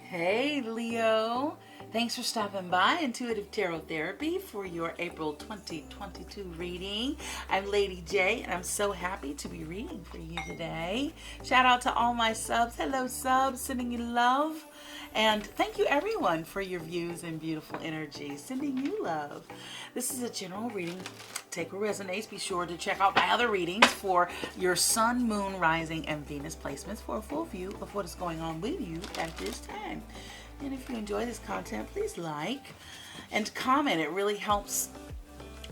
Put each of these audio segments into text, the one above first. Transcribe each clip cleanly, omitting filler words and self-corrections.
Hey Leo, thanks for stopping by Intuitive Tarot Therapy for your April 2022 reading. I'm Lady J and I'm so happy to be reading for you today. Shout out to all my subs. Hello subs, sending you love. And thank you everyone for your views and beautiful energy, sending you love. This is a general reading. Take what resonates. Be sure to check out my other readings for your sun, moon, rising, and Venus placements for a full view of what is going on with you at this time. And if you enjoy this content, please like and comment. It really helps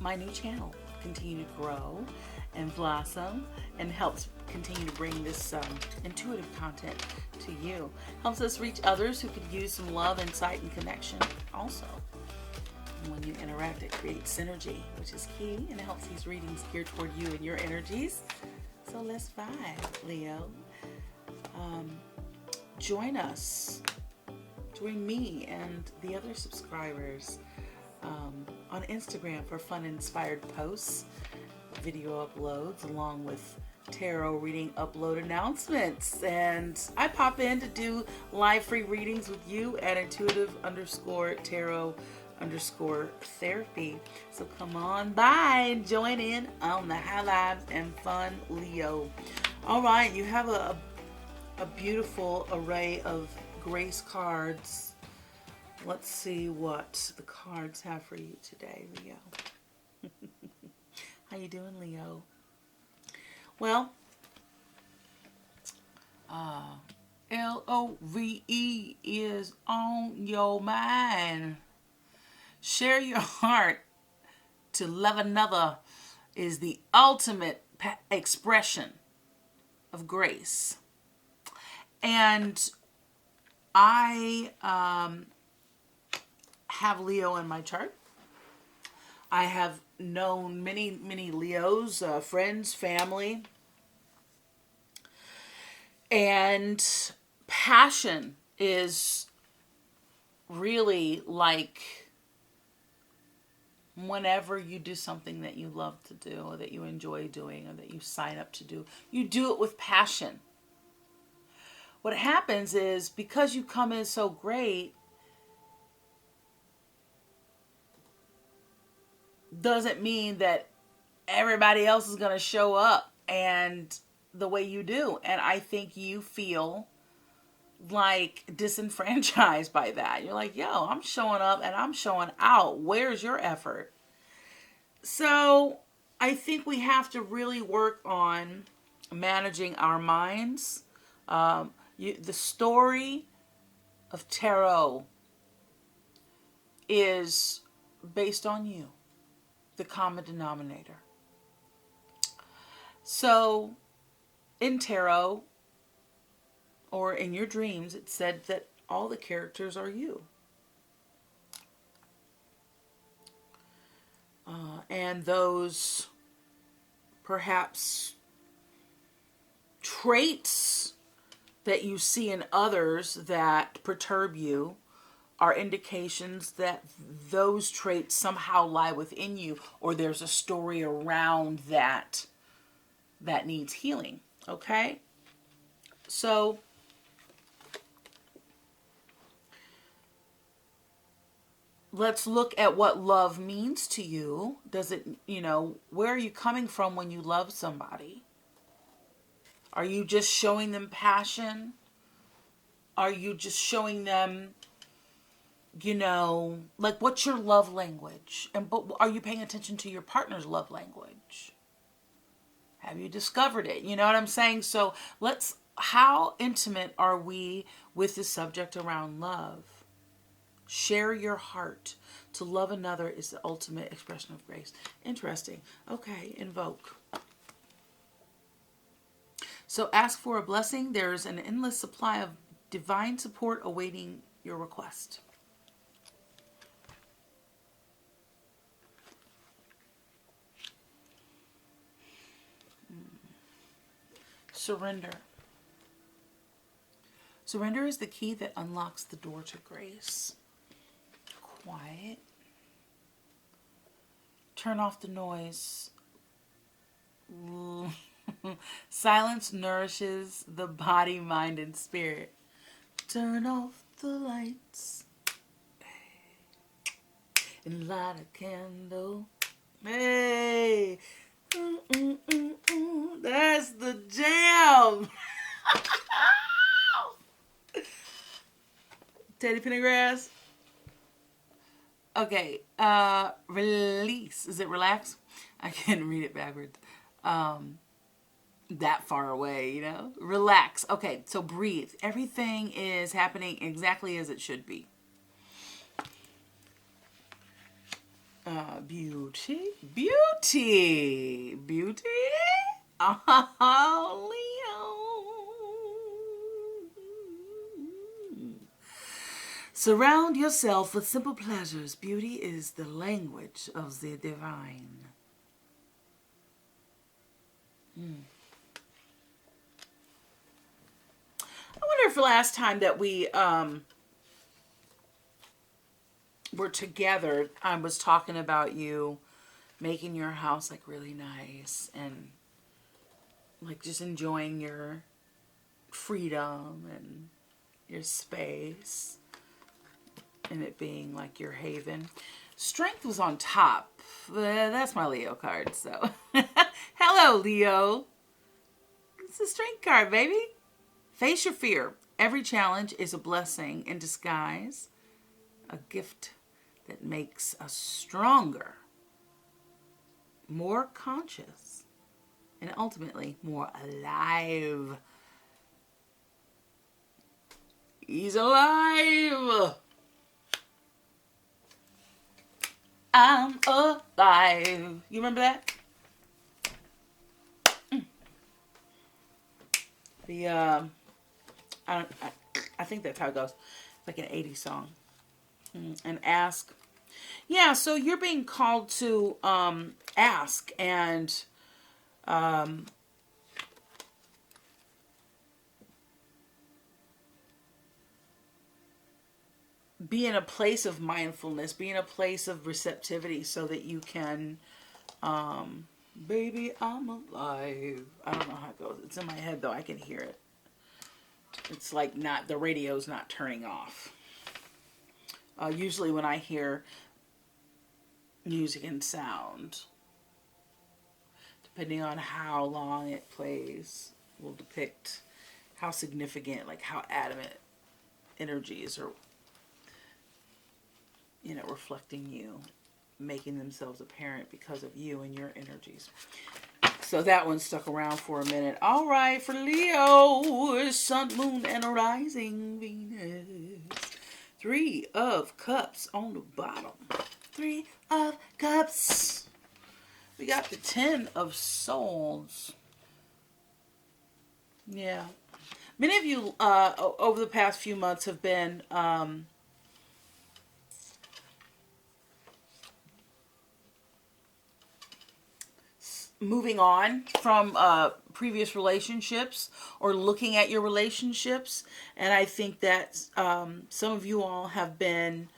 my new channel continue to grow and blossom and helps continue to bring this intuitive content to you. Helps us reach others who could use some love, insight, and connection also. When you interact, it creates synergy, which is key, and it helps these readings geared toward you and your energies. So let's vibe, Leo. Join us. Join me and the other subscribers on Instagram for fun inspired posts, video uploads, along with tarot reading upload announcements. And I pop in to do live free readings with you at intuitive_tarot_therapy. So come on by and join in on the high vibes and fun, Leo. All right, you have a beautiful array of grace cards. Let's see what the cards have for you today, Leo. How you doing, Leo? Well, LOVE is on your mind. Share your heart to love another is the ultimate expression of grace. And I have Leo in my chart. I have known many Leos, friends, family. And passion is really like whenever you do something that you love to do or that you enjoy doing or that you sign up to do, you do it with passion. What happens is because you come in so great, doesn't mean that everybody else is going to show up and the way you do. And I think you feel like disenfranchised by that. You're like, yo, I'm showing up and I'm showing out. Where's your effort? So I think we have to really work on managing our minds. The story of tarot is based on you, the common denominator. So in tarot, or in your dreams, it said that all the characters are you. And those perhaps traits that you see in others that perturb you are indications that those traits somehow lie within you, or there's a story around that needs healing. Okay? So let's look at what love means to you. Does it, where are you coming from when you love somebody? Are you just showing them passion? Are you just showing them, like what's your love language? But are you paying attention to your partner's love language? Have you discovered it? You know what I'm saying? So how intimate are we with the subject around love? Share your heart. To love another is the ultimate expression of grace. Interesting. Okay, invoke. So ask for a blessing. There's an endless supply of divine support awaiting your request. Surrender. Surrender is the key that unlocks the door to grace. Quiet. Turn off the noise. Silence nourishes the body, mind, and spirit. Turn off the lights and light a candle. Hey, that's the jam. Teddy Pendergrass. Okay, release. Is it relax? I can't read it backwards. That far away, you know? Relax. Okay, so breathe. Everything is happening exactly as it should be. Beauty. Beauty. Beauty. Oh, Leo. Surround yourself with simple pleasures. Beauty is the language of the divine. I wonder if the last time that we were together, I was talking about you making your house like really nice and like just enjoying your freedom and your space and it being like your haven. Strength was on top. That's my Leo card, so. Hello, Leo. It's a strength card, baby. Face your fear. Every challenge is a blessing in disguise, a gift that makes us stronger, more conscious, and ultimately more alive. He's alive. I'm alive. You remember that? The I think that's how it goes. It's like an 80s song. And ask. Yeah, so you're being called to ask and be in a place of mindfulness, be in a place of receptivity so that you can, baby, I'm alive. I don't know how it goes. It's in my head though. I can hear it. It's like not, the radio's not turning off. Usually when I hear music and sound, depending on how long it plays, will depict how significant, like how adamant energies are, you know, reflecting you, making themselves apparent because of you and your energies. So that one stuck around for a minute. All right, for Leo, sun, moon, and a rising Venus. 3 of Cups on the bottom. 3 of Cups. We got the 10 of Swords. Yeah. Many of you over the past few months have been moving on from previous relationships or looking at your relationships. And I think that some of you all have been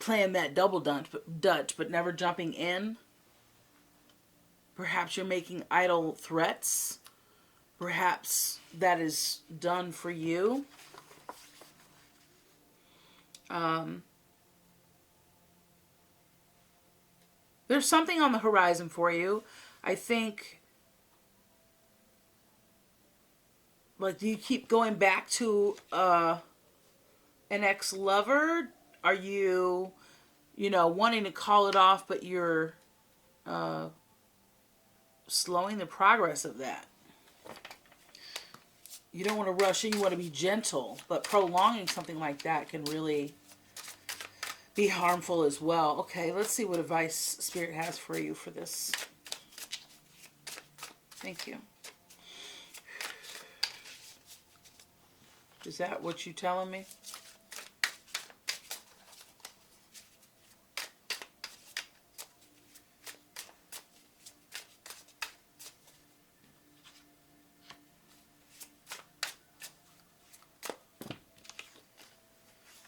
playing that double dutch, but never jumping in. Perhaps you're making idle threats. Perhaps that is done for you. There's something on the horizon for you. I think, like, do you keep going back to an ex-lover? Are you, you know, wanting to call it off, but you're slowing the progress of that? You don't want to rush in, you want to be gentle, but prolonging something like that can really be harmful as well. Okay, let's see what advice Spirit has for you for this. Thank you. Is that what you're telling me?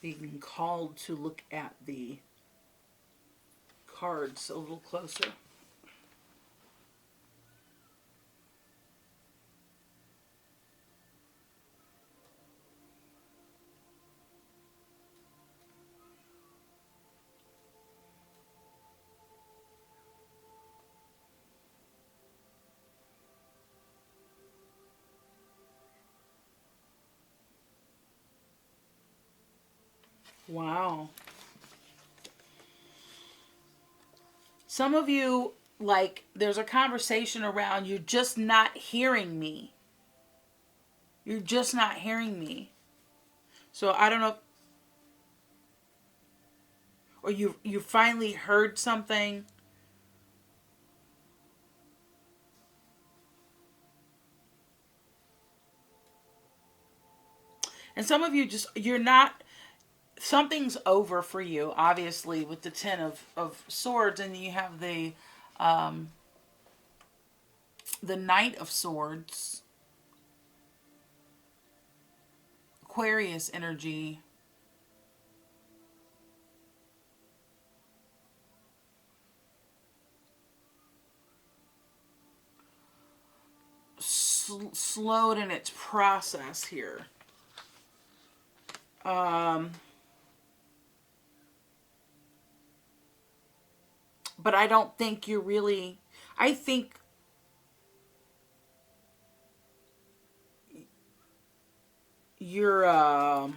Being called to look at the cards a little closer. Wow. Some of you, like, there's a conversation around, you're just not hearing me. You're just not hearing me. So I don't know. Or you finally heard something. And some of you just, you're not, something's over for you, obviously, with the Ten of Swords. And you have the Knight of Swords. Aquarius energy. Slowed in its process here. But I don't think you're really, I think you're, I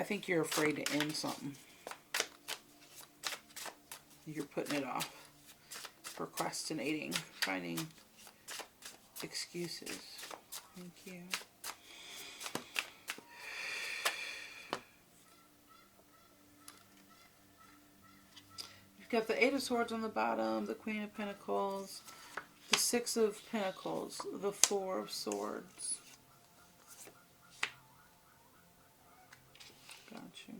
think you're afraid to end something. You're putting it off. Procrastinating. Finding excuses. Thank you. You've got the Eight of Swords on the bottom, the Queen of Pentacles, the Six of Pentacles, the Four of Swords. Got you.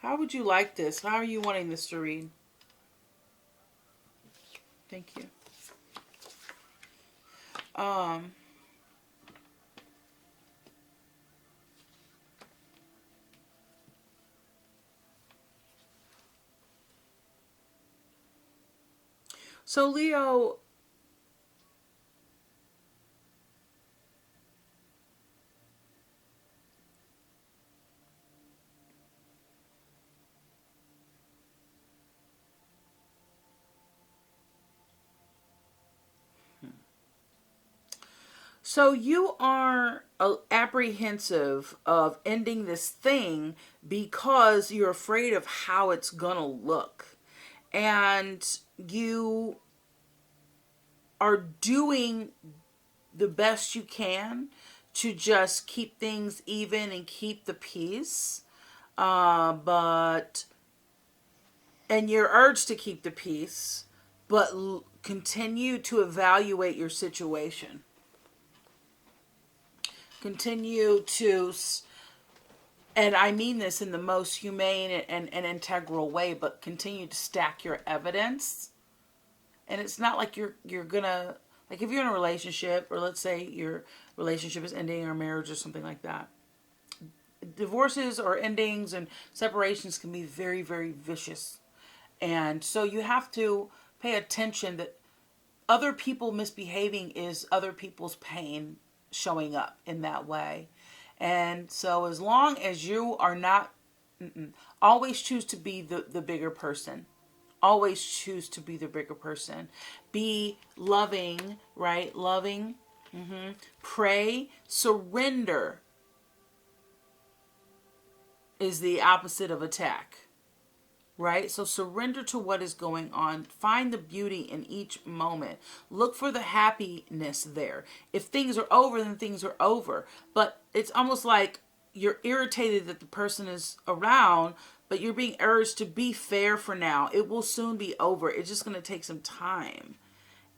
How would you like this? How are you wanting this to read? Thank you. So Leo, so you are apprehensive of ending this thing because you're afraid of how it's gonna look. And you are doing the best you can to just keep things even and keep the peace. And you're urged to keep the peace, but continue to evaluate your situation. Continue to, and I mean this in the most humane and integral way, but continue to stack your evidence. And it's not like you're gonna, like if you're in a relationship, or let's say your relationship is ending, or marriage or something like that. Divorces or endings and separations can be very, very vicious. And so you have to pay attention that other people misbehaving is other people's pain showing up in that way. And so as long as you are not, always choose to be the bigger person. Always choose to be the bigger person. Be loving, right? Loving. Pray. Surrender is the opposite of attack. Right? So surrender to what is going on. Find the beauty in each moment. Look for the happiness there. If things are over, then things are over. But it's almost like you're irritated that the person is around, but you're being urged to be fair for now. It will soon be over. It's just going to take some time.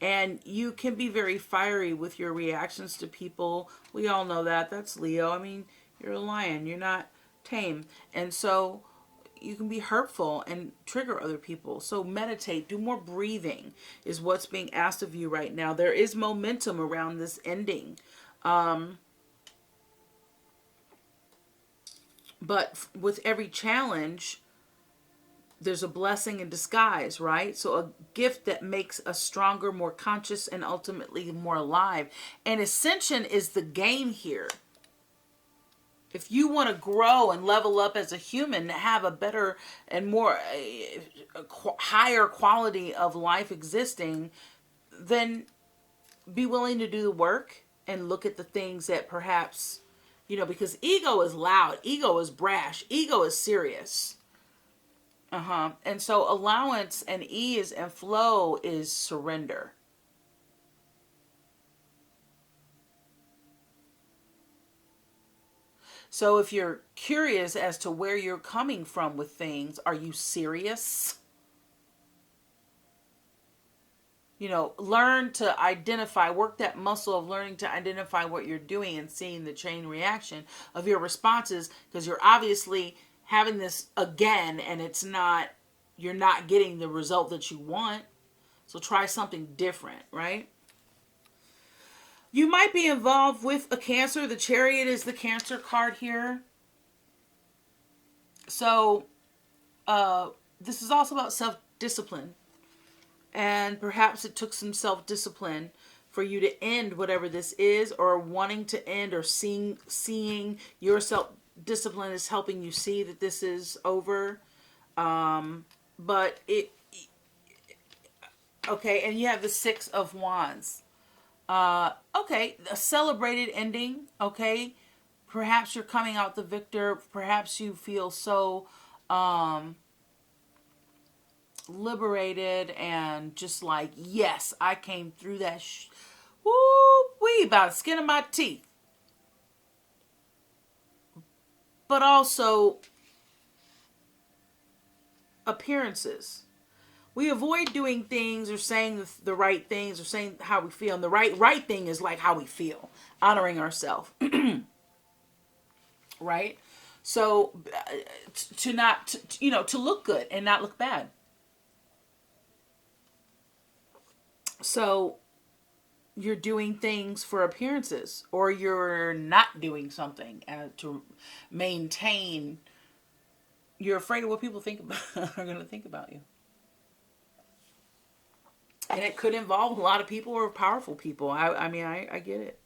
And you can be very fiery with your reactions to people. We all know that. That's Leo. I mean, you're a lion. You're not tame. And so you can be hurtful and trigger other people. So meditate, do more breathing is what's being asked of you right now. There is momentum around this ending. But with every challenge, there's a blessing in disguise, right? So a gift that makes us stronger, more conscious, and ultimately more alive. And ascension is the game here. If you want to grow and level up as a human, have a better and more higher quality of life existing, then be willing to do the work and look at the things that perhaps Because ego is loud, ego is brash, ego is serious. And so allowance and ease and flow is surrender. So if you're curious as to where you're coming from with things, are you serious? Learn to identify, work that muscle of learning to identify what you're doing and seeing the chain reaction of your responses, because you're obviously having this again and you're not getting the result that you want. So try something different, right? You might be involved with a Cancer. The Chariot is the Cancer card here. So this is also about self-discipline. And perhaps it took some self-discipline for you to end whatever this is, or wanting to end, or seeing your self-discipline is helping you see that this is over. But okay, and you have the Six of Wands. Okay, a celebrated ending. Okay, perhaps you're coming out the victor. Perhaps you feel so liberated and just like, yes, I came through that woo-wee by the skin of my teeth. But also appearances. We avoid doing things or saying the right things or saying how we feel. And the right thing is like how we feel, honoring ourselves. Right? So to look good and not look bad. So you're doing things for appearances, or you're not doing something to maintain. You're afraid of what people are going to think about you. And it could involve a lot of people or powerful people. I mean, I get it.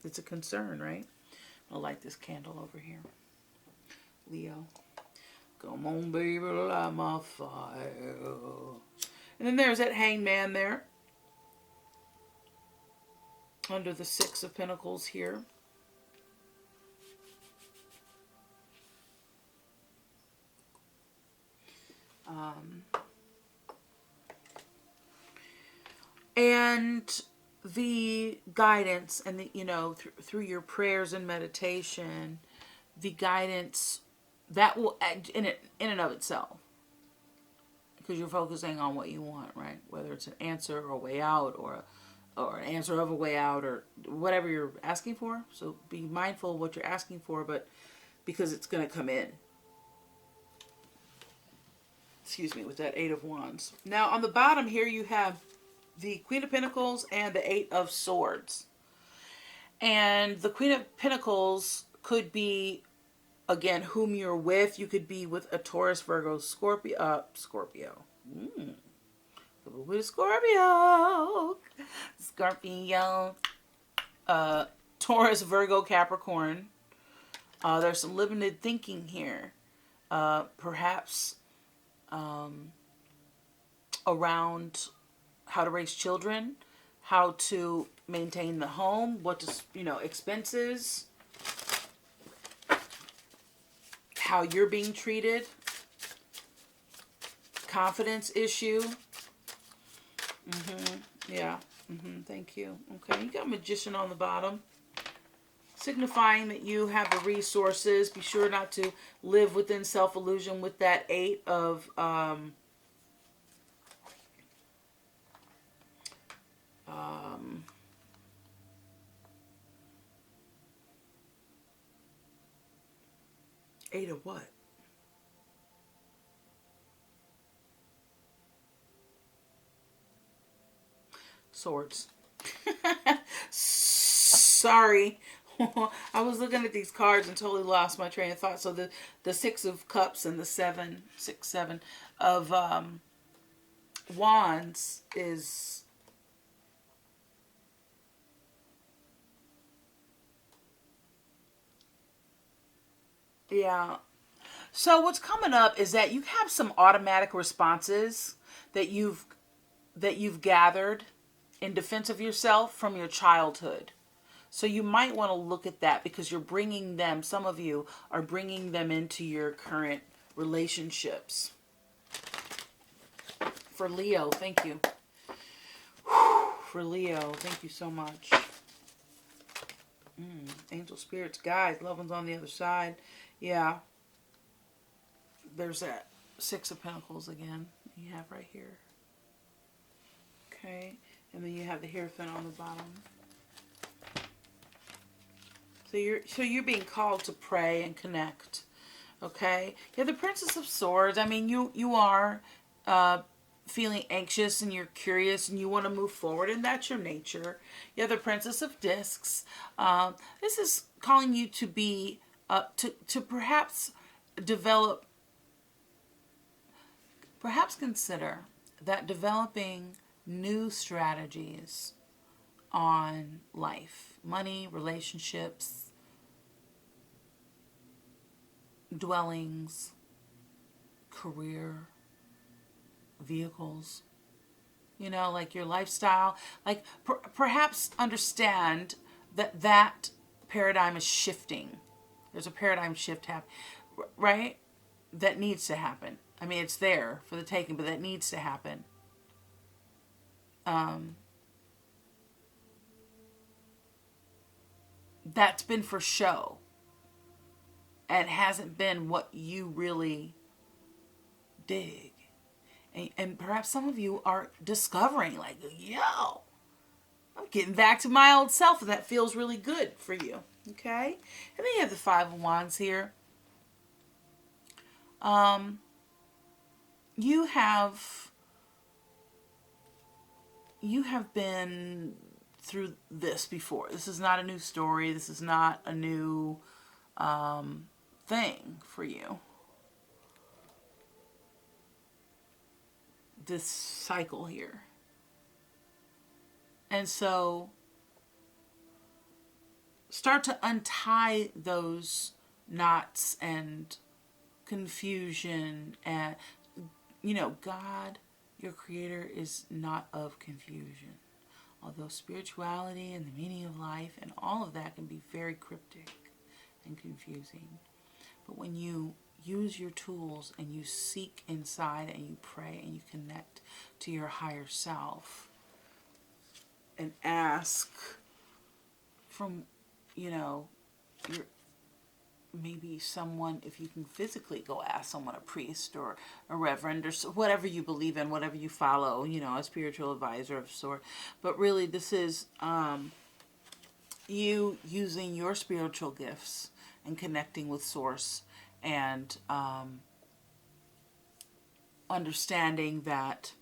It's a concern, right? I'll light this candle over here. Leo. Come on, baby, light my fire. And then there's that Hanged Man there. Under the Six of Pentacles here. And the guidance and through your prayers and meditation, the guidance that will in and of itself, because you're focusing on what you want, right? Whether it's an answer or a way out, or an answer of a way out, or whatever you're asking for. So be mindful of what you're asking for, but because it's going to come in. Excuse me, with that Eight of Wands. Now on the bottom here you have the Queen of Pentacles and the Eight of Swords. And the Queen of Pentacles could be, again, whom you're with. You could be with a Taurus, Virgo, Scorpio. With Scorpio. Taurus, Virgo, Capricorn. There's some limited thinking here. Perhaps around how to raise children, how to maintain the home, what to, expenses, how you're being treated, confidence issue. Yeah. Thank you. Okay, you got Magician on the bottom, signifying that you have the resources. Be sure not to live within self-illusion with that Eight of Eight of what? Swords. Sorry. I was looking at these cards and totally lost my train of thought. So the Six of Cups and the Seven of Wands is... Yeah. So what's coming up is that you have some automatic responses that you've gathered in defense of yourself from your childhood. So you might want to look at that because you're bringing them, some of you are bringing them into your current relationships. For Leo, thank you. For Leo, thank you so much. Angel spirits, guides, loved ones on the other side. Yeah. There's that Six of Pentacles again. You have right here. Okay. And then you have the Hierophant on the bottom. So you're being called to pray and connect. Okay. You have the Princess of Swords. I mean, you are feeling anxious and you're curious and you want to move forward, and that's your nature. You have the Princess of Discs. This is calling you to be to perhaps develop, perhaps consider that developing new strategies on life, money, relationships, dwellings, career, vehicles, like your lifestyle. Like perhaps understand that paradigm is shifting. There's a paradigm shift happening, right? That needs to happen. I mean, it's there for the taking, but that needs to happen. That's been for show and hasn't been what you really dig. And perhaps some of you are discovering, like, yo, I'm getting back to my old self, and that feels really good for you. Okay? And then you have the Five of Wands here. You have been through this before. This is not a new story. This is not a new thing for you. This cycle here. And so start to untie those knots and confusion. And God, your creator, is not of confusion. Although spirituality and the meaning of life and all of that can be very cryptic and confusing. But when you use your tools and you seek inside and you pray and you connect to your higher self and ask from, your maybe someone, if you can physically go ask someone, a priest or a reverend or whatever you believe in, whatever you follow, a spiritual advisor of sort. But really this is you using your spiritual gifts and connecting with source and understanding that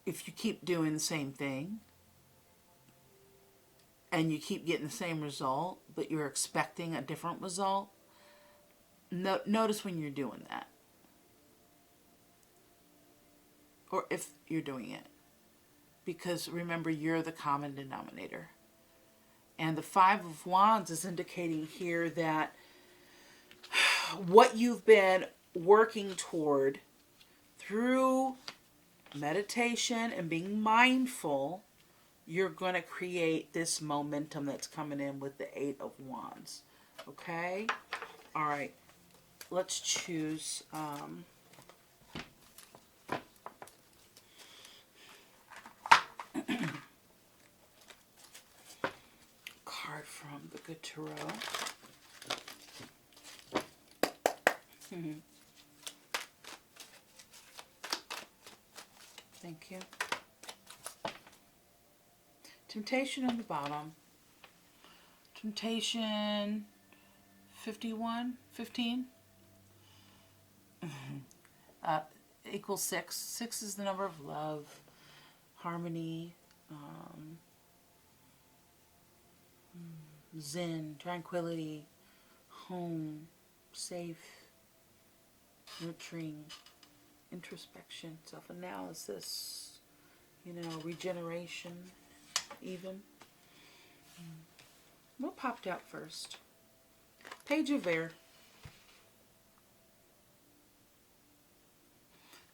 if you keep doing the same thing and you keep getting the same result, but you're expecting a different result, notice when you're doing that. Or if you're doing it. Because remember, you're the common denominator. And the Five of Wands is indicating here that what you've been working toward through meditation and being mindful, you're going to create this momentum that's coming in with the Eight of Wands. Okay? All right. Let's choose card from the Good Tarot. Thank you. Temptation on the bottom. Temptation 15 equals 6. 6 is the number of love, harmony, zen, tranquility, home, safe, nurturing, introspection, self-analysis, regeneration, even. What popped out first? Page of Air.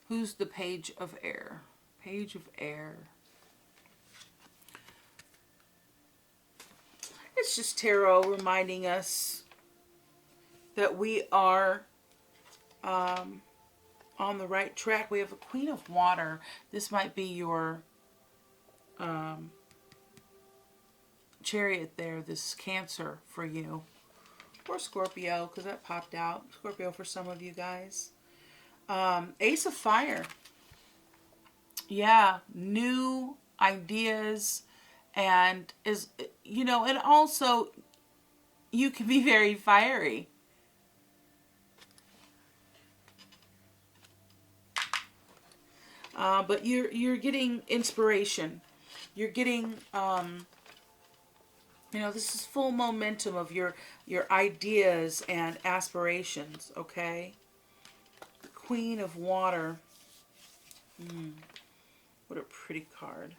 Who's the Page of Air? Page of Air. It's just tarot reminding us that we are on the right track. We have a Queen of Water. This might be your Chariot there, this Cancer for you. Or Scorpio, because that popped out. Scorpio for some of you guys. Ace of Fire. Yeah, new ideas, and and also you can be very fiery. But you're getting inspiration. You're getting this is full momentum of your ideas and aspirations, okay? The Queen of Water. What a pretty card.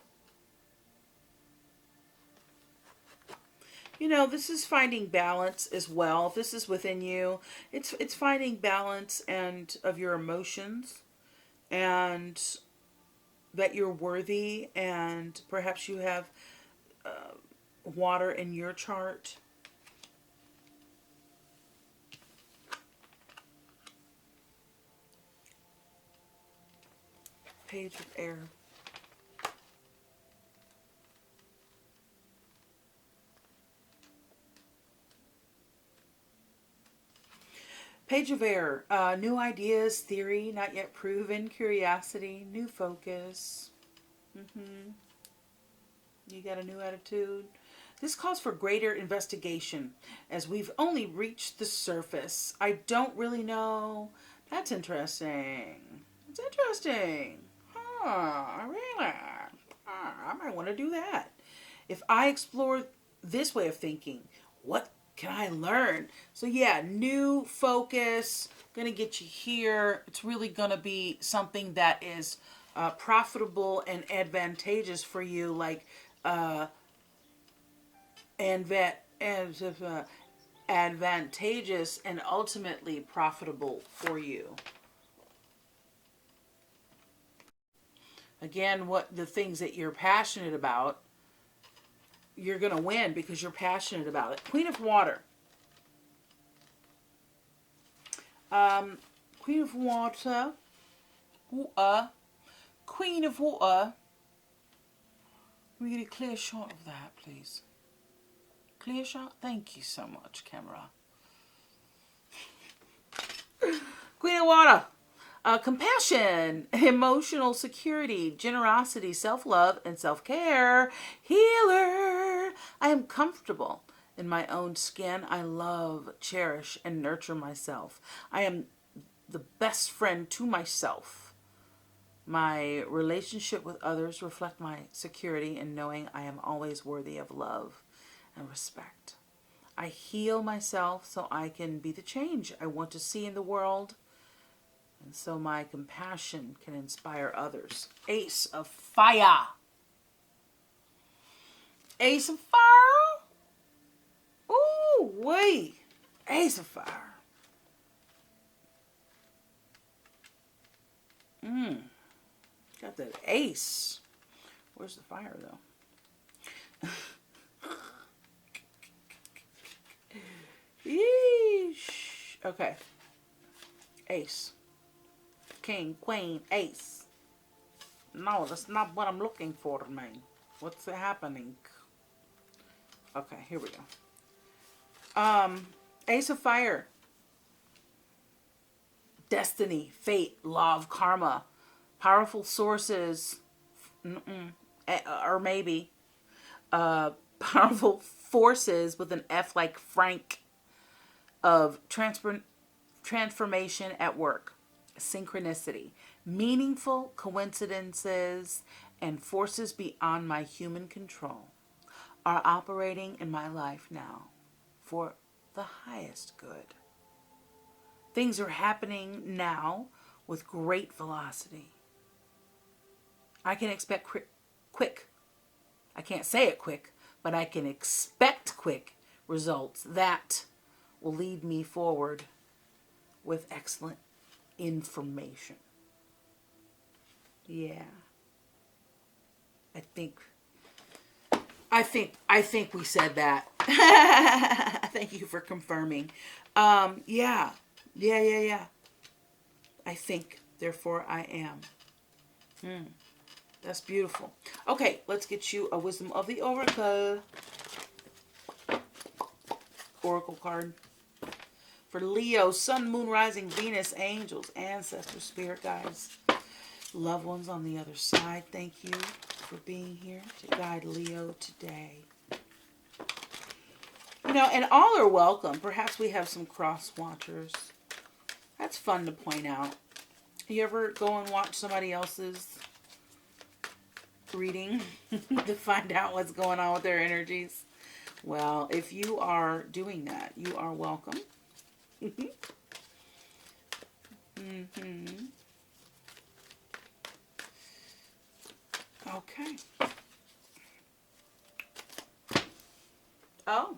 This is finding balance as well. If this is within you, it's finding balance and of your emotions, and that you're worthy, and perhaps you have water in your chart. Page of Air. Page of Air. New ideas, theory, not yet proven, curiosity, new focus. You got a new attitude. This calls for greater investigation, as we've only reached the surface. I don't really know. That's interesting. It's interesting. Really? I might want to do that. If I explore this way of thinking, what can I learn? So yeah, new focus, gonna get you here. It's really gonna be something that is profitable and advantageous for you, like advantageous and ultimately profitable for you. Again, what the things that you're passionate about, you're going to win because you're passionate about it. Queen of Water. Queen of Water. Queen of Water. Can we get a clear shot of that, please? Clear shot? Thank you so much, camera. Queen of Water. Compassion, emotional security, generosity, self-love, and self-care. Healer. I am comfortable in my own skin. I love, cherish, and nurture myself. I am the best friend to myself. My relationship with others reflect my security in knowing I am always worthy of love and respect. I heal myself so I can be the change I want to see in the world, and so my compassion can inspire others. Ace of Fire. Ace of Fire. Ooh, wait. Ace of Fire. Got that ace. Where's the fire, though? Yeesh. Okay. Ace. King, queen, ace. No, that's not what I'm looking for, man. What's happening? Okay, here we go. Ace of Fire. Destiny, fate, love, karma, powerful sources, or maybe powerful forces with an F like Frank, of transformation at work. Synchronicity, meaningful coincidences, and forces beyond my human control are operating in my life now for the highest good. Things are happening now with great velocity. I can expect quick. I can't say it quick, but I can expect quick results that will lead me forward with excellent information. Yeah. I I think we said that. Thank you for confirming. Yeah. Yeah. I think, therefore I am. That's beautiful. Okay, let's get you a Wisdom of the Oracle card. For Leo, Sun, Moon, Rising, Venus, angels, ancestors, spirit guides, loved ones on the other side. Thank you for being here to guide Leo today. You know, and all are welcome. Perhaps we have some cross watchers. That's fun to point out. You ever go and watch somebody else's reading to find out what's going on with their energies? Well, if you are doing that, you are welcome. Okay. Oh.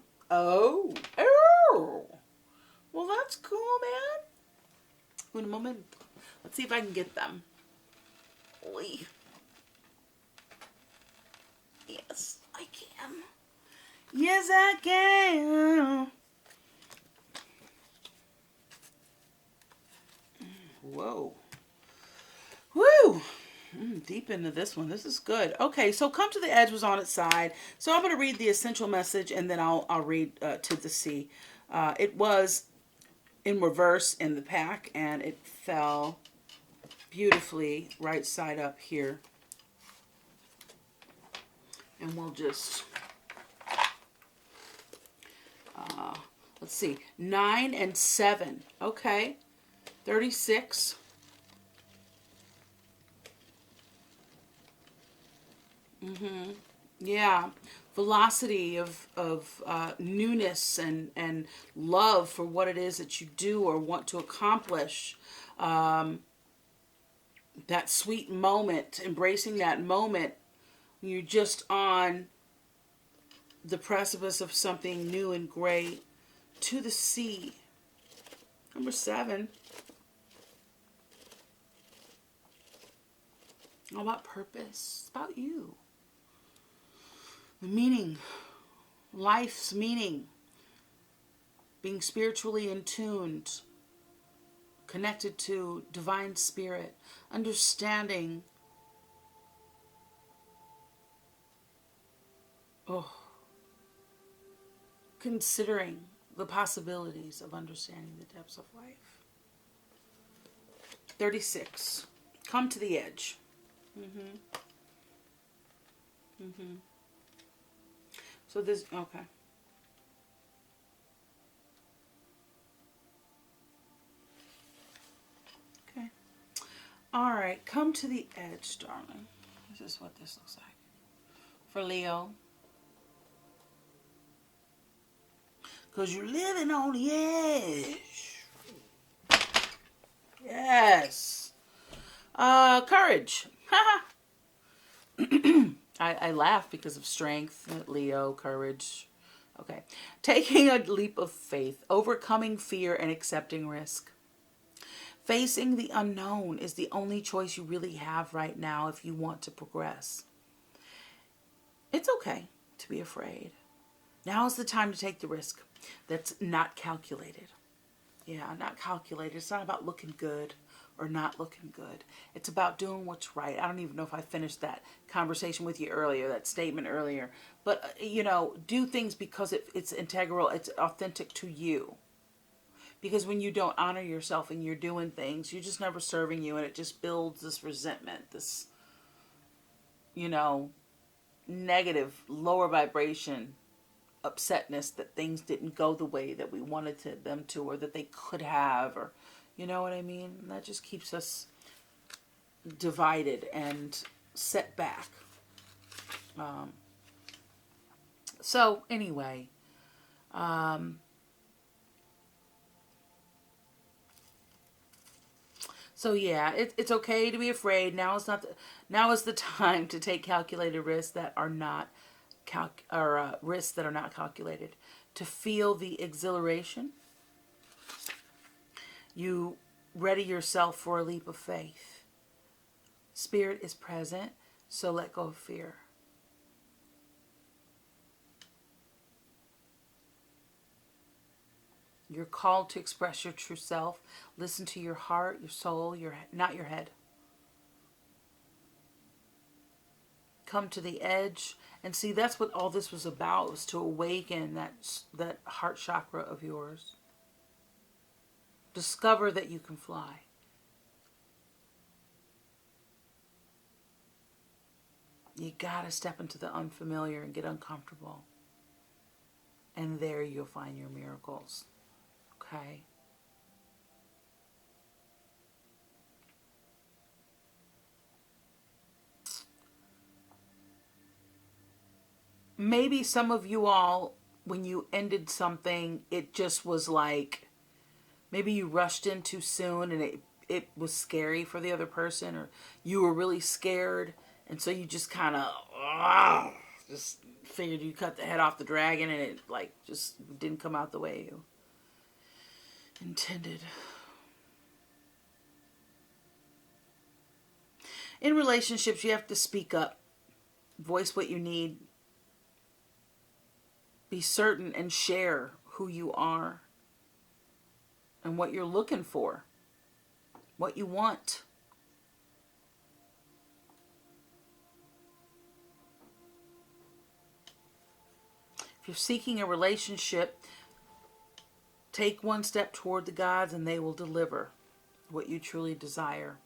Well, that's cool, man. Un moment. Let's see if I can get them. Oy. Yes, I can. Yes, I can. Whoa. Woo. Deep into this one. This is good. Okay, so Come to the Edge was on its side. So I'm going to read the essential message, and then I'll read To the Sea. It was in reverse in the pack, and it fell beautifully right side up here. And we'll just, let's see, 9 and 7. Okay, 36. Yeah, velocity of newness and love for what it is that you do or want to accomplish. That sweet moment, embracing that moment. You're just on the precipice of something new and great. To the sea. Number 7. All about purpose. It's about you. The meaning. Life's meaning. Being spiritually in tuned. Connected to divine spirit. Understanding. Considering the possibilities of understanding the depths of life. 36. Come to the edge. So this, okay. Okay. All right, come to the edge, darling. This is what this looks like. For Leo. Because you're living on the edge. Yes. Courage. I laugh because of strength. Leo, courage. Okay. Taking a leap of faith. Overcoming fear and accepting risk. Facing the unknown is the only choice you really have right now if you want to progress. It's okay to be afraid. Now is the time to take the risk that's not calculated. Yeah, not calculated. It's not about looking good or not looking good. It's about doing what's right. I don't even know if I finished that conversation with you earlier, that statement earlier. But, do things because it's integral, it's authentic to you. Because when you don't honor yourself and you're doing things, you're just never serving you, and it just builds this resentment, this, negative, lower vibration upsetness that things didn't go the way that we wanted them to, or that they could have, or you know what I mean? And that just keeps us divided and set back. So anyway, so yeah, it's okay to be afraid. Now is the time to take calculated risks that are not risks that are not calculated. To feel the exhilaration, you ready yourself for a leap of faith. Spirit is present, so let go of fear. You're called to express your true self. Listen to your heart, your soul, not your head. Come to the edge. And see, that's what all this was about, was to awaken that heart chakra of yours. Discover that you can fly. You gotta step into the unfamiliar and get uncomfortable. And there you'll find your miracles. Okay? Maybe some of you all, when you ended something, it just was like, maybe you rushed in too soon and it was scary for the other person, or you were really scared, and so you just kind of just figured you cut the head off the dragon, and it like just didn't come out the way you intended. In relationships, you have to speak up, voice what you need, be certain, and share who you are and what you're looking for, what you want. If you're seeking a relationship, take one step toward the gods and they will deliver what you truly desire.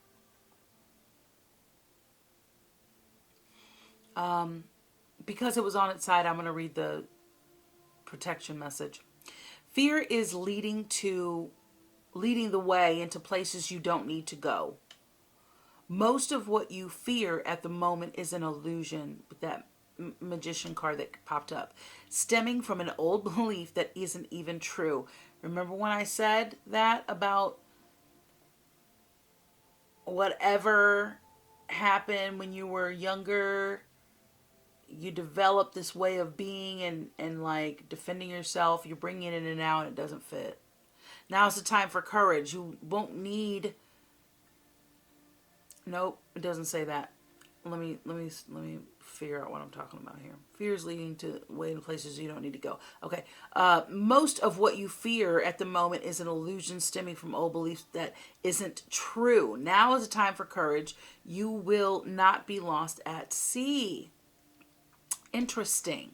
Because it was on its side, I'm going to read the protection message. Fear is leading the way into places you don't need to go. Most of what you fear at the moment is an illusion, with that magician card that popped up, stemming from an old belief that isn't even true. Remember when I said that about whatever happened when you were younger? You develop this way of being and like defending yourself. You're bringing it in and out and it doesn't fit. Now's the time for courage. You won't need... Nope, it doesn't say that. Let me figure out what I'm talking about here. Fear is leading to way in places you don't need to go. Okay. Most of what you fear at the moment is an illusion stemming from old beliefs that isn't true. Now is the time for courage. You will not be lost at sea. Interesting.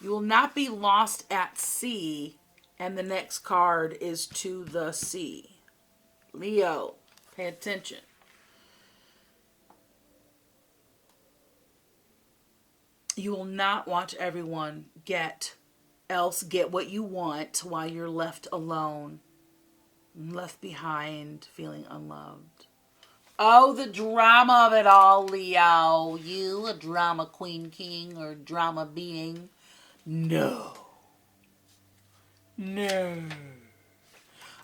You will not be lost at sea, and the next card is to the sea. Leo, pay attention. You will not watch everyone get what you want while you're left alone, left behind, feeling unloved. Oh, the drama of it all, Leo. You, a drama queen, king, or drama being. No.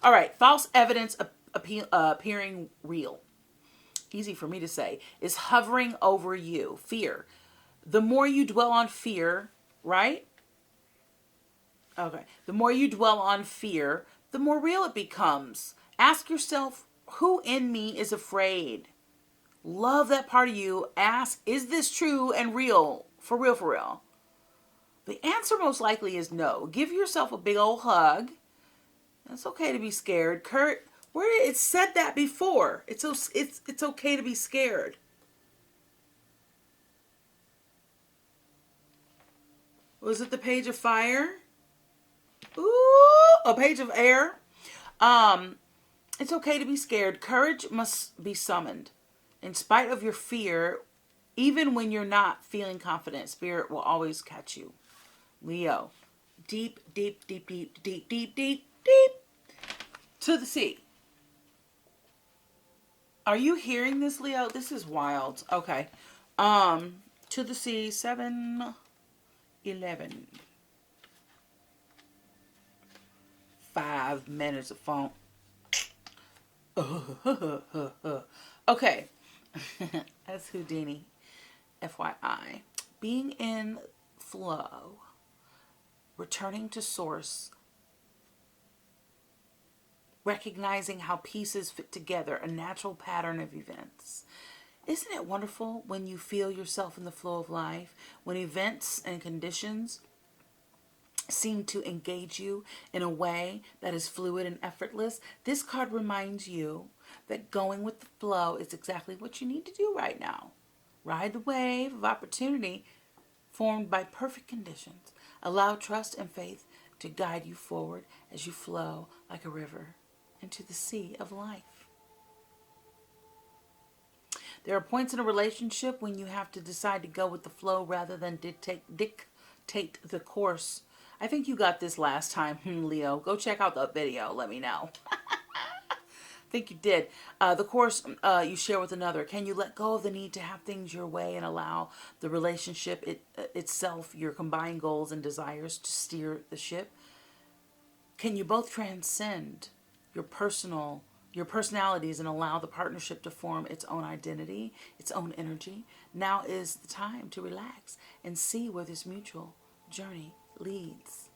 All right, false evidence appearing real. Easy for me to say. Is hovering over you. Fear. The more you dwell on fear, right? Okay. The more you dwell on fear, the more real it becomes. Ask yourself, who in me is afraid? Love that part of you. Ask, is this true and real? For real, for real. The answer most likely is no. Give yourself a big old hug. It's okay to be scared. Kurt, it said that before. It's okay to be scared. Was it the page of fire? Ooh, a page of air. It's okay to be scared. Courage must be summoned. In spite of your fear, even when you're not feeling confident, spirit will always catch you. Leo. Deep, deep, deep, deep, deep, deep, deep, deep. To the sea. Are you hearing this, Leo? This is wild. Okay. To the sea, 7-11. 5 minutes of funk. Okay. That's Houdini. FYI. Being in flow. Returning to source. Recognizing how pieces fit together. A natural pattern of events. Isn't it wonderful when you feel yourself in the flow of life? When events and conditions seem to engage you in a way that is fluid and effortless, this card reminds you that going with the flow is exactly what you need to do right now. Ride the wave of opportunity formed by perfect conditions. Allow trust and faith to guide you forward as you flow like a river into the sea of life. There are points in a relationship when you have to decide to go with the flow rather than dictate the course. I think you got this last time, Leo. Go check out that video. Let me know. I think you did. The course you share with another. Can you let go of the need to have things your way and allow the relationship itself, your combined goals and desires, to steer the ship? Can you both transcend your personalities and allow the partnership to form its own identity, its own energy? Now is the time to relax and see where this mutual journey leads.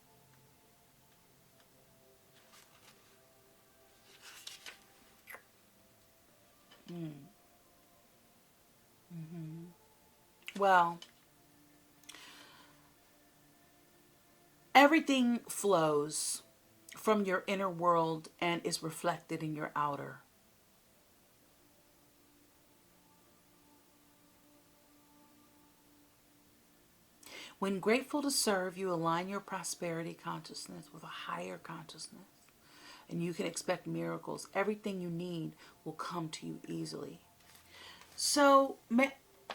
Well, everything flows from your inner world and is reflected in your outer. When grateful to serve, you align your prosperity consciousness with a higher consciousness, and you can expect miracles. Everything you need will come to you easily. So,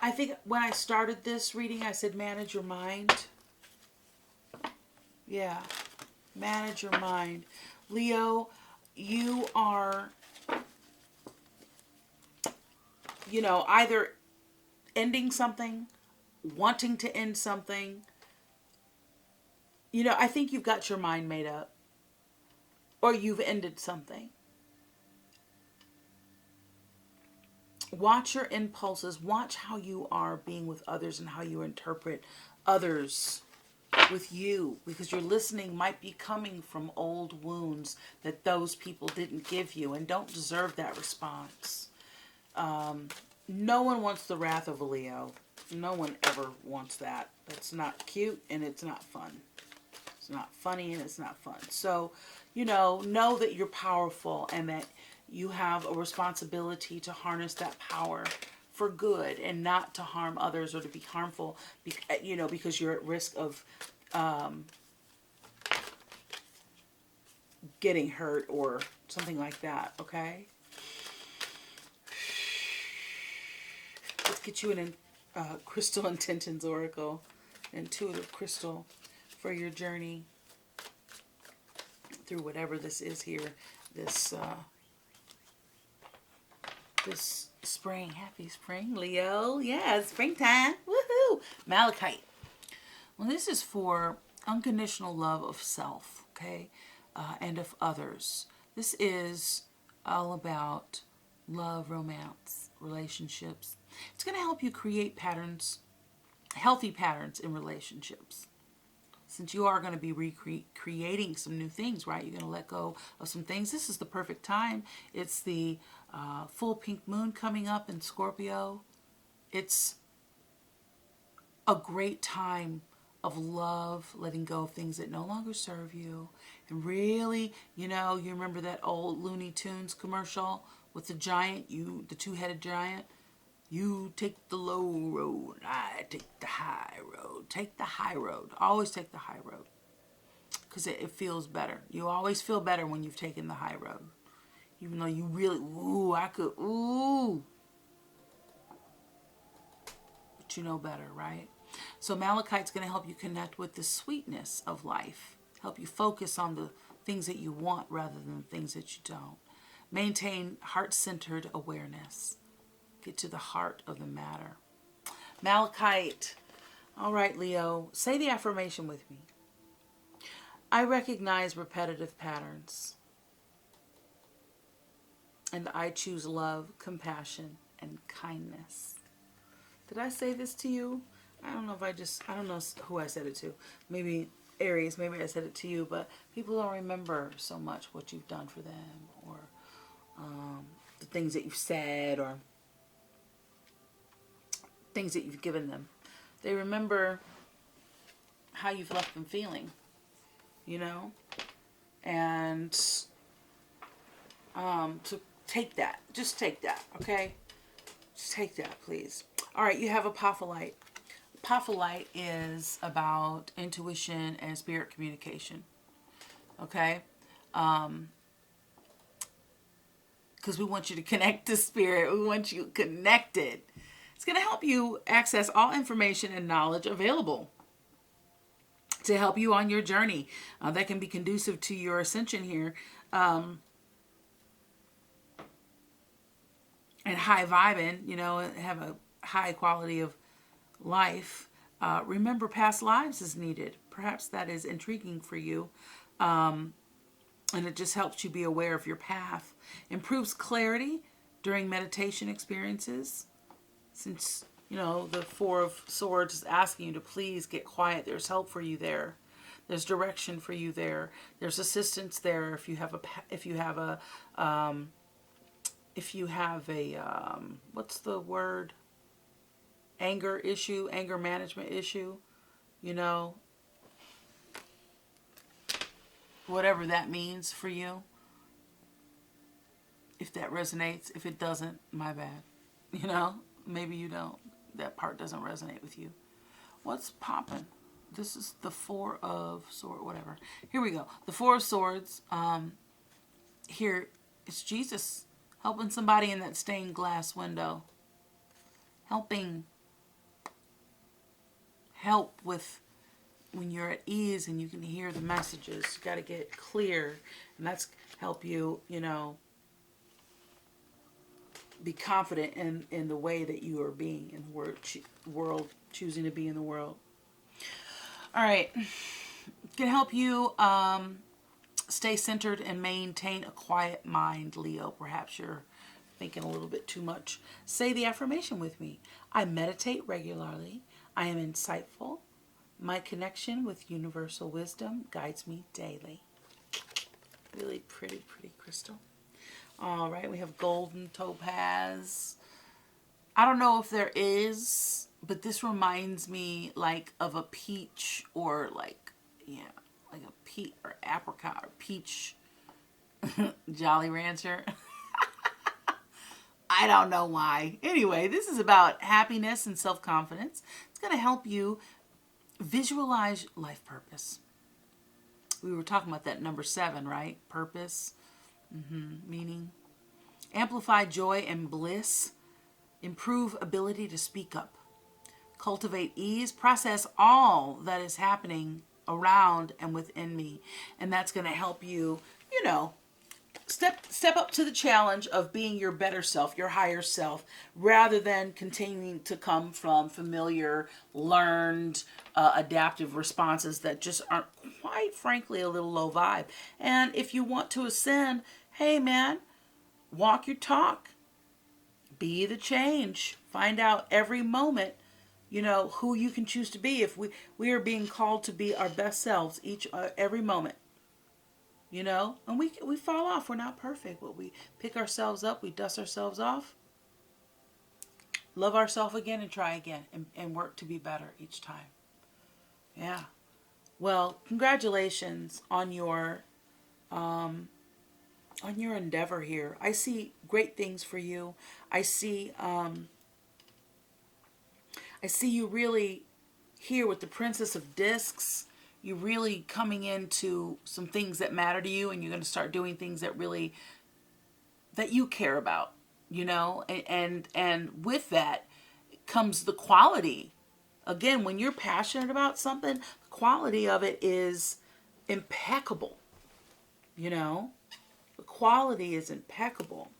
I think when I started this reading, I said manage your mind. Yeah, manage your mind. Leo, you are, either ending something, wanting to end something. I think you've got your mind made up, or you've ended something. Watch your impulses. Watch how you are being with others and how you interpret others with you, because your listening might be coming from old wounds that those people didn't give you and don't deserve that response. No one wants the wrath of a Leo. No one ever wants that. That's not cute and it's not fun. It's not funny and it's not fun. So, know that you're powerful and that you have a responsibility to harness that power for good and not to harm others or to be harmful, because you're at risk of getting hurt or something like that, okay? Let's get you an Crystal Intentions Oracle, intuitive crystal for your journey through whatever this is here, this spring. Happy spring, Leo. Yeah, it's springtime. Woohoo! Malachite. Well, this is for unconditional love of self, okay, and of others. This is all about love, romance, relationships. It's going to help you create patterns, healthy patterns in relationships. Since you are going to be recreating some new things, right? You're going to let go of some things. This is the perfect time. It's the full pink moon coming up in Scorpio. It's a great time of love, letting go of things that no longer serve you. And really, you remember that old Looney Tunes commercial with the giant, the two-headed giant? You take the low road, I take the high road. Take the high road. Always take the high road. Because it feels better. You always feel better when you've taken the high road. Even though you really, but you know better, right? So Malachite's going to help you connect with the sweetness of life. Help you focus on the things that you want rather than the things that you don't. Maintain heart-centered awareness. Get to the heart of the matter. Malachite. All right, Leo. Say the affirmation with me. I recognize repetitive patterns. And I choose love, compassion, and kindness. Did I say this to you? I don't know who I said it to. Maybe Aries, maybe I said it to you, but people don't remember so much what you've done for them, or the things that you've said, or things that you've given them. They remember how you've left them feeling. you know, and to take that. Just take that, okay? Just take that, please. All right, you have apophyllite. Apophyllite is about intuition and spirit communication, okay? Because we want you to connect to spirit. We want you connected. It's going to help you access all information and knowledge available to help you on your journey. That can be conducive to your ascension here. And high vibing, you know, have a high quality of life. Remember past lives is needed. Perhaps that is intriguing for you. And it just helps you be aware of your path. Improves clarity during meditation experiences. Since, you know, the Four of Swords is asking you to please get quiet. There's help for you there. There's direction for you there. There's assistance there if you have a what's the word? Anger issue, anger management issue, you know, whatever that means for you. If that resonates, if it doesn't, my bad. You know, maybe you don't. That part doesn't resonate with you. What's popping? This is the Four of Swords, whatever. Here we go. The Four of Swords. Here it's Jesus helping somebody in that stained glass window. Help with when you're at ease and you can hear the messages. You got to get clear, and that's help you, you know, be confident in the way that you are being in the world, choosing to be in the world. All right, can help you stay centered and maintain a quiet mind, Leo. Perhaps you're thinking a little bit too much. Say the affirmation with me. I meditate regularly. I am insightful. My connection with universal wisdom guides me daily. Really pretty crystal. All right, we have golden topaz. I don't know if there is, but this reminds me like of a peach or like a peach or apricot or peach Jolly Rancher. I don't know why. Anyway, this is about happiness and self-confidence. It's going to help you visualize life purpose. We were talking about that number 7, right? Purpose, meaning. Amplify joy and bliss. Improve ability to speak up. Cultivate ease. Process all that is happening around and within me. And that's going to help you, you know, step up to the challenge of being your better self, your higher self, rather than continuing to come from familiar, learned, adaptive responses that just aren't, quite frankly, a little low vibe. And if you want to ascend, hey man, walk your talk. Be the change. Find out every moment, you know, who you can choose to be. If we are being called to be our best selves every moment. You know, and we fall off. We're not perfect, but we pick ourselves up. We dust ourselves off. Love ourselves again and try again and work to be better each time. Yeah. Well, congratulations on your endeavor here. I see great things for you. I see you really here with the Princess of Discs. You're really coming into some things that matter to you, and you're going to start doing things that you care about, you know, and with that comes the quality. Again, when you're passionate about something, the quality of it is impeccable, you know, the quality is impeccable.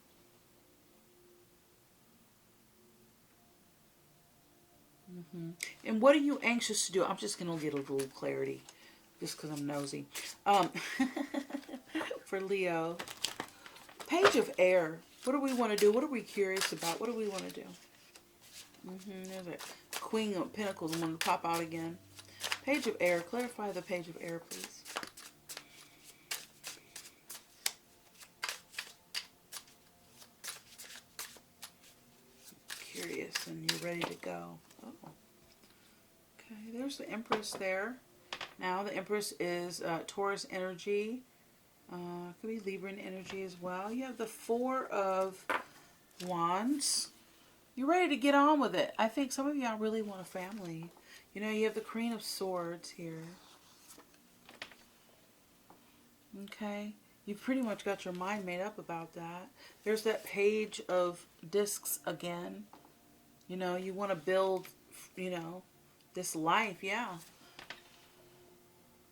And what are you anxious to do? I'm just going to get a little clarity just because I'm nosy. For Leo, Page of Air. What do we want to do? What are we curious about? What do we want to do? There's a Queen of Pentacles. I'm going to pop out again. Page of Air. Clarify the Page of Air, please. Curious and you're ready to go. Oh. Okay, there's the Empress there. Now the Empress is Taurus energy. Could be Libran energy as well. You have the Four of Wands. You're ready to get on with it. I think some of y'all really want a family. You know, you have the Queen of Swords here. Okay. You've pretty much got your mind made up about that. There's that Page of Discs again. You know, you want to build, you know, this life, yeah.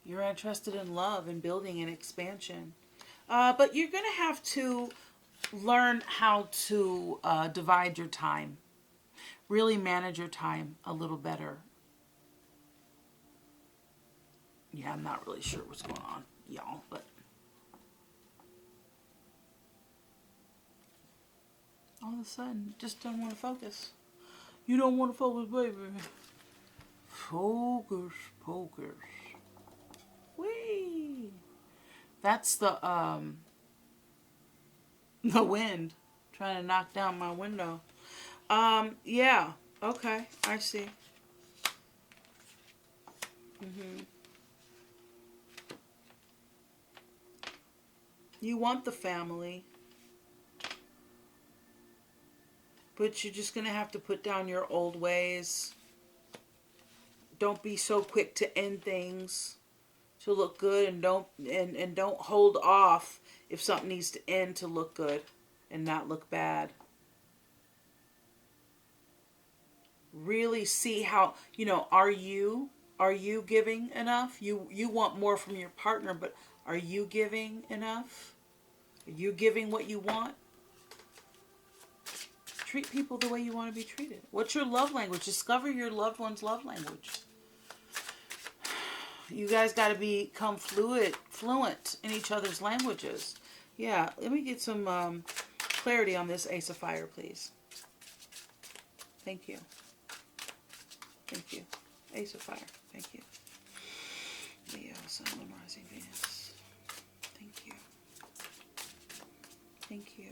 You're interested in love and building and expansion. But you're going to have to learn how to divide your time. Really manage your time a little better. Yeah, I'm not really sure what's going on, y'all, but all of a sudden, just don't want to focus. You don't want to focus, baby. Focus, focus. Whee! That's the wind trying to knock down my window. Yeah. Okay, I see. You want the family, but you're just gonna have to put down your old ways. Don't be so quick to end things to look good, and don't hold off if something needs to end to look good and not look bad. Really see how, you know, are you giving enough? You want more from your partner, but are you giving enough? Are you giving what you want? Treat people the way you want to be treated. What's your love language? Discover your loved one's love language. You guys got to become fluent in each other's languages. Yeah, let me get some clarity on this Ace of Fire, please. Thank you. Thank you. Ace of Fire. Thank you. Leo, Sun, Moon, Rising, Venus. Thank you. Thank you.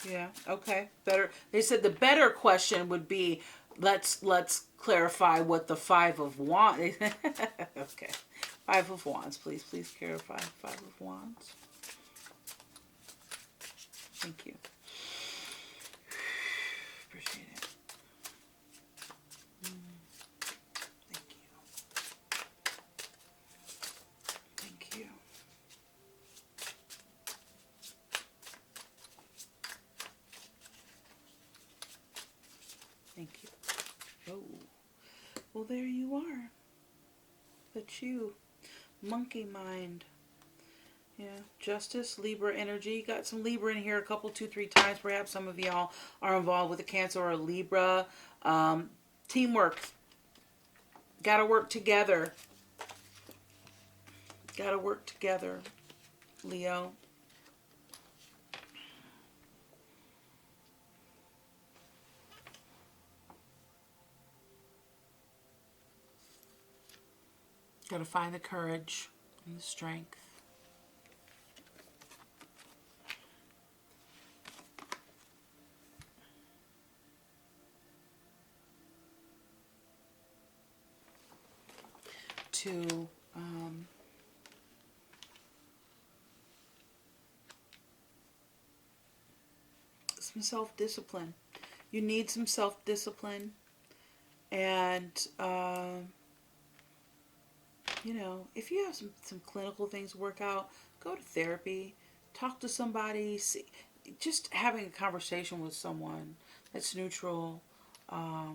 Yeah, okay. Better. They said the better question would be, let's clarify what the Five of Wands. Okay. Five of Wands, please. Please clarify. Five of Wands. Thank you. Appreciate it. Thank you. Thank you. Thank you. Oh. Well, there you are. But you, monkey mind. Yeah, Justice, Libra energy. Got some Libra in here a couple, 2, 3 times. Perhaps some of y'all are involved with a Cancer or a Libra. Teamwork. Got to work together. Got to work together, Leo. Got to find the courage and the strength. To some self-discipline. You need some self-discipline, and you know, if you have some clinical things to work out, go to therapy, talk to somebody, see, just having a conversation with someone that's neutral. I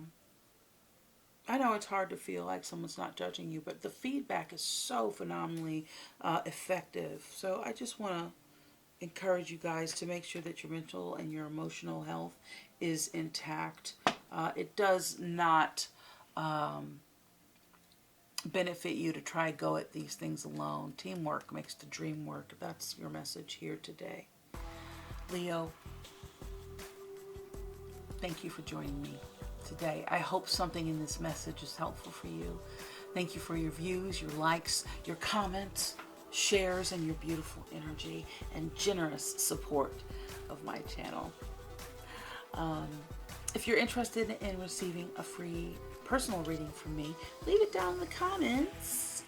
know it's hard to feel like someone's not judging you, but the feedback is so phenomenally effective. So I just want to encourage you guys to make sure that your mental and your emotional health is intact. It does not benefit you to try go at these things alone. Teamwork makes the dream work. That's your message here today. Leo, thank you for joining me today. I hope something in this message is helpful for you. Thank you for your views, your likes, your comments, shares, and your beautiful energy and generous support of my channel. If you're interested in receiving a free personal reading from me, leave it down in the comments.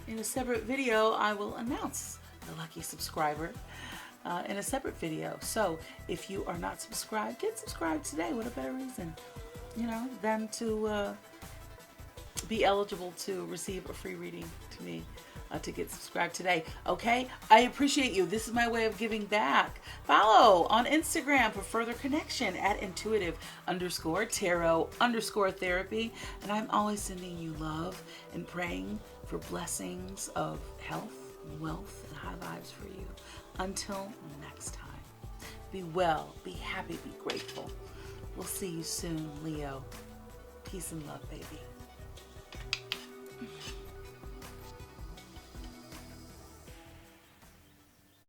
In a separate video, I will announce the lucky subscriber in a separate video. So if you are not subscribed, get subscribed today. What a better reason, than to be eligible to receive a free reading to me, to get subscribed today. Okay, I appreciate you. This is my way of giving back. Follow on Instagram for further connection at intuitive_tarot_therapy. And I'm always sending you love and praying for blessings of health, wealth, and high vibes for you. Until next time, be well, be happy, be grateful. We'll see you soon, Leo. Peace and love, baby.